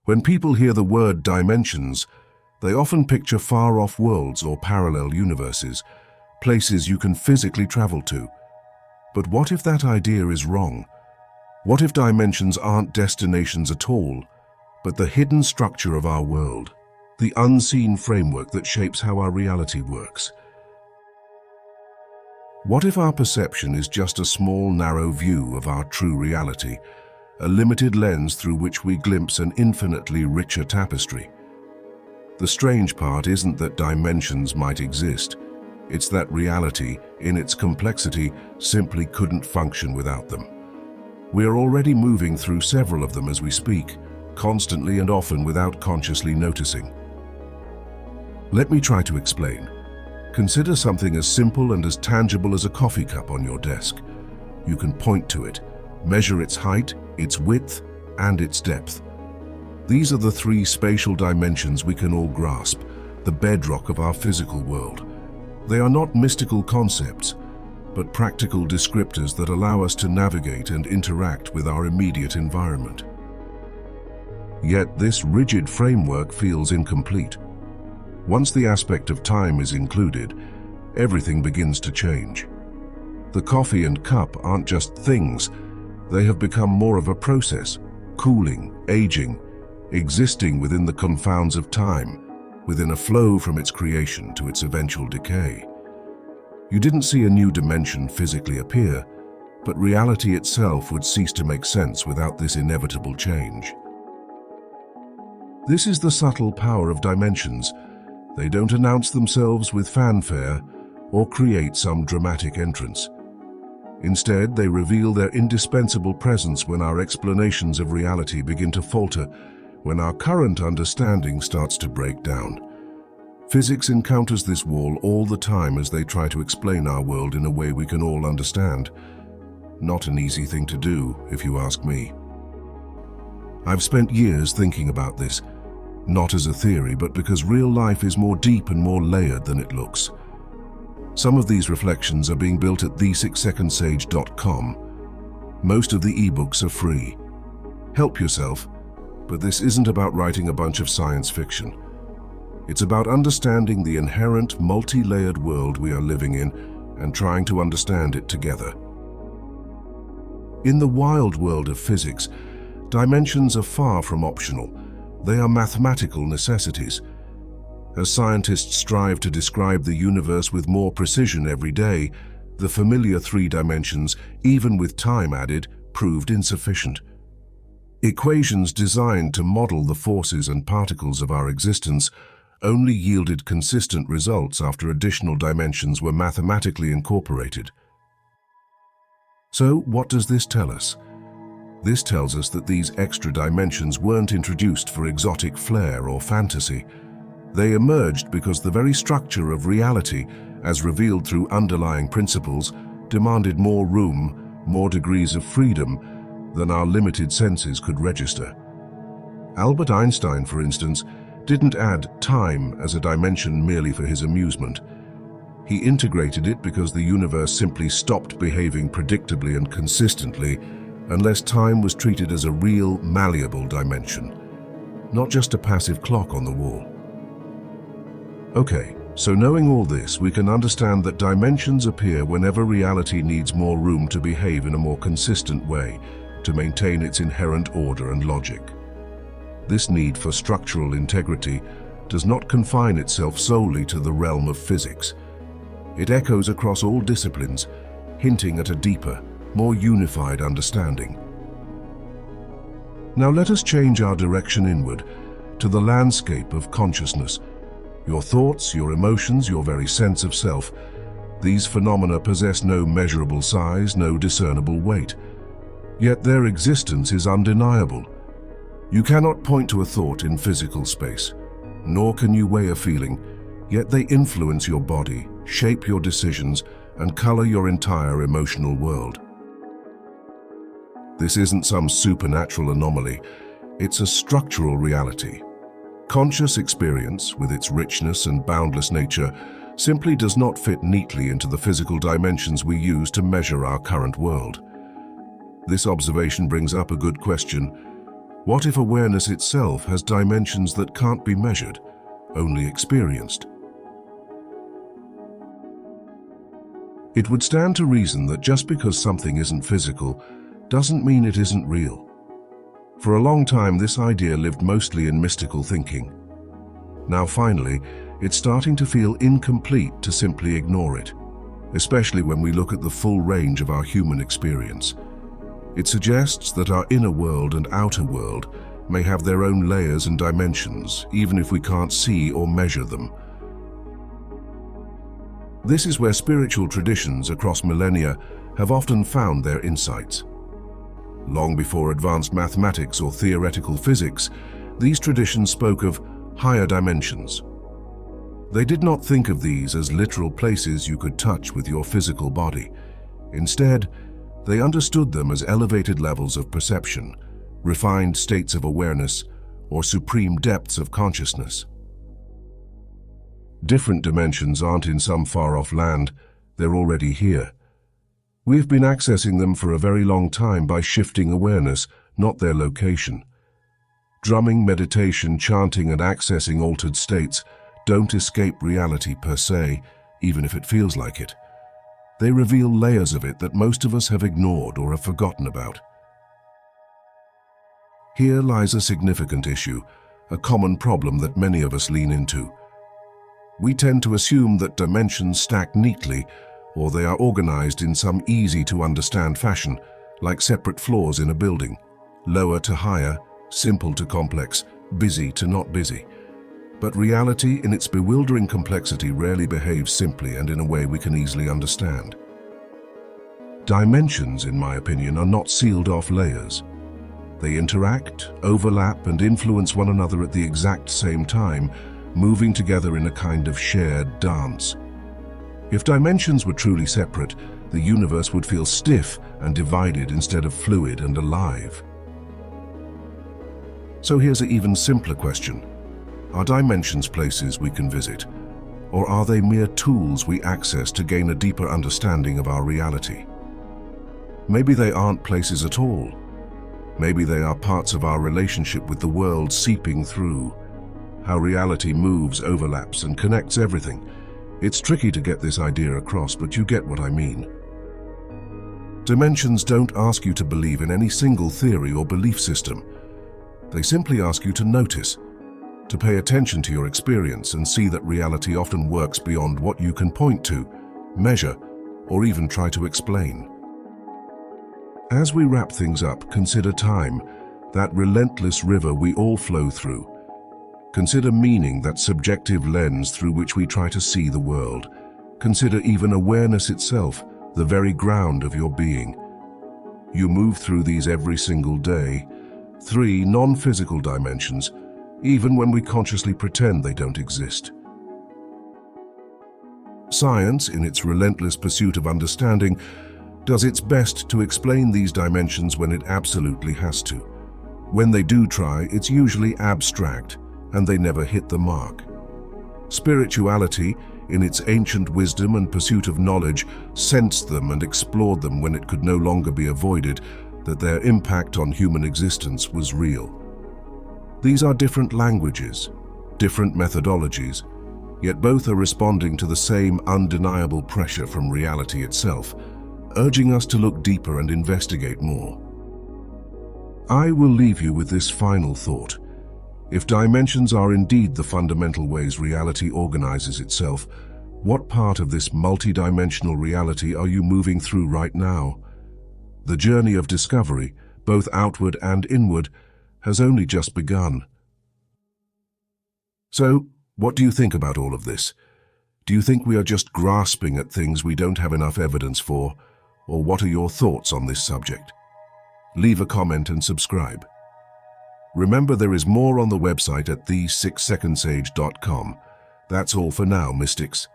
When people hear the word dimensions, they often picture far-off worlds or parallel universes, places you can physically travel to. But what if that idea is wrong? What if dimensions aren't destinations at all, but the hidden structure of our world, the unseen framework that shapes how our reality works? What if our perception is just a small, narrow view of our true reality, a limited lens through which we glimpse an infinitely richer tapestry? The strange part isn't that dimensions might exist. It's that reality, in its complexity, simply couldn't function without them. We are already moving through several of them as we speak, constantly and often without consciously noticing. Let me try to explain. Consider something as simple and as tangible as a coffee cup on your desk. You can point to it, measure its height, its width, and its depth. These are the three spatial dimensions we can all grasp, the bedrock of our physical world. They are not mystical concepts, but practical descriptors that allow us to navigate and interact with our immediate environment. Yet this rigid framework feels incomplete. Once the aspect of time is included, everything begins to change. The coffee and cup aren't just things, they have become more of a process, cooling, aging, existing within the confounds of time, within a flow from its creation to its eventual decay. You didn't see a new dimension physically appear, but reality itself would cease to make sense without this inevitable change. This is the subtle power of dimensions. They don't announce themselves with fanfare or create some dramatic entrance. Instead, they reveal their indispensable presence when our explanations of reality begin to falter, when our current understanding starts to break down. Physics encounters this wall all the time as they try to explain our world in a way we can all understand. Not an easy thing to do, if you ask me. I've spent years thinking about this, not as a theory, but because real life is more deep and more layered than it looks. Some of these reflections are being built at the6secondsage.com. Most of the ebooks are free. Help yourself. But this isn't about writing a bunch of science fiction. It's about understanding the inherent, multi-layered world we are living in and trying to understand it together. In the wild world of physics, dimensions are far from optional. They are mathematical necessities. As scientists strive to describe the universe with more precision every day, the familiar three dimensions, even with time added, proved insufficient. Equations designed to model the forces and particles of our existence only yielded consistent results after additional dimensions were mathematically incorporated. So, what does this tell us? This tells us that these extra dimensions weren't introduced for exotic flair or fantasy. They emerged because the very structure of reality, as revealed through underlying principles, demanded more room, more degrees of freedom, than our limited senses could register. Albert Einstein, for instance, didn't add time as a dimension merely for his amusement. He integrated it because the universe simply stopped behaving predictably and consistently unless time was treated as a real, malleable dimension, not just a passive clock on the wall. Okay, so knowing all this, we can understand that dimensions appear whenever reality needs more room to behave in a more consistent way, to maintain its inherent order and logic. This need for structural integrity does not confine itself solely to the realm of physics. It echoes across all disciplines, hinting at a deeper, more unified understanding. Now let us change our direction inward, to the landscape of consciousness. Your thoughts, your emotions, your very sense of self. These phenomena possess no measurable size, no discernible weight. Yet their existence is undeniable. You cannot point to a thought in physical space, nor can you weigh a feeling, yet they influence your body, shape your decisions, and color your entire emotional world. This isn't some supernatural anomaly, it's a structural reality. Conscious experience, with its richness and boundless nature, simply does not fit neatly into the physical dimensions we use to measure our current world. This observation brings up a good question. What if awareness itself has dimensions that can't be measured, only experienced? It would stand to reason that just because something isn't physical doesn't mean it isn't real. For a long time, this idea lived mostly in mystical thinking. Now finally, it's starting to feel incomplete to simply ignore it, especially when we look at the full range of our human experience. It suggests that our inner world and outer world may have their own layers and dimensions, even if we can't see or measure them. This is where spiritual traditions across millennia have often found their insights. Long before advanced mathematics or theoretical physics, these traditions spoke of higher dimensions. They did not think of these as literal places you could touch with your physical body. Instead, they understood them as elevated levels of perception, refined states of awareness, or supreme depths of consciousness. Different dimensions aren't in some far-off land, they're already here. We've been accessing them for a very long time by shifting awareness, not their location. Drumming, meditation, chanting, and accessing altered states don't escape reality per se, even if it feels like it. They reveal layers of it that most of us have ignored or have forgotten about. Here lies a significant issue, a common problem that many of us lean into. We tend to assume that dimensions stack neatly, or they are organized in some easy-to-understand fashion, like separate floors in a building, lower to higher, simple to complex, busy to not busy. But reality, in its bewildering complexity, rarely behaves simply and in a way we can easily understand. Dimensions, in my opinion, are not sealed-off layers. They interact, overlap, and influence one another at the exact same time, moving together in a kind of shared dance. If dimensions were truly separate, the universe would feel stiff and divided instead of fluid and alive. So here's an even simpler question. Are dimensions places we can visit, or are they mere tools we access to gain a deeper understanding of our reality? Maybe they aren't places at all. Maybe they are parts of our relationship with the world seeping through. How reality moves, overlaps, and connects everything. It's tricky to get this idea across, but you get what I mean. Dimensions don't ask you to believe in any single theory or belief system. They simply ask you to notice, to pay attention to your experience and see that reality often works beyond what you can point to, measure, or even try to explain. As we wrap things up, consider time, that relentless river we all flow through. Consider meaning, that subjective lens through which we try to see the world. Consider even awareness itself, the very ground of your being. You move through these every single day, 3 non-physical dimensions, even when we consciously pretend they don't exist. Science, in its relentless pursuit of understanding, does its best to explain these dimensions when it absolutely has to. When they do try, it's usually abstract, and they never hit the mark. Spirituality, in its ancient wisdom and pursuit of knowledge, sensed them and explored them when it could no longer be avoided, that their impact on human existence was real. These are different languages, different methodologies, yet both are responding to the same undeniable pressure from reality itself, urging us to look deeper and investigate more. I will leave you with this final thought. If dimensions are indeed the fundamental ways reality organizes itself, what part of this multidimensional reality are you moving through right now? The journey of discovery, both outward and inward, has only just begun. So, what do you think about all of this? Do you think we are just grasping at things we don't have enough evidence for? Or what are your thoughts on this subject? Leave a comment and subscribe. Remember, there is more on the website at the6secondsage.com. That's all for now, mystics.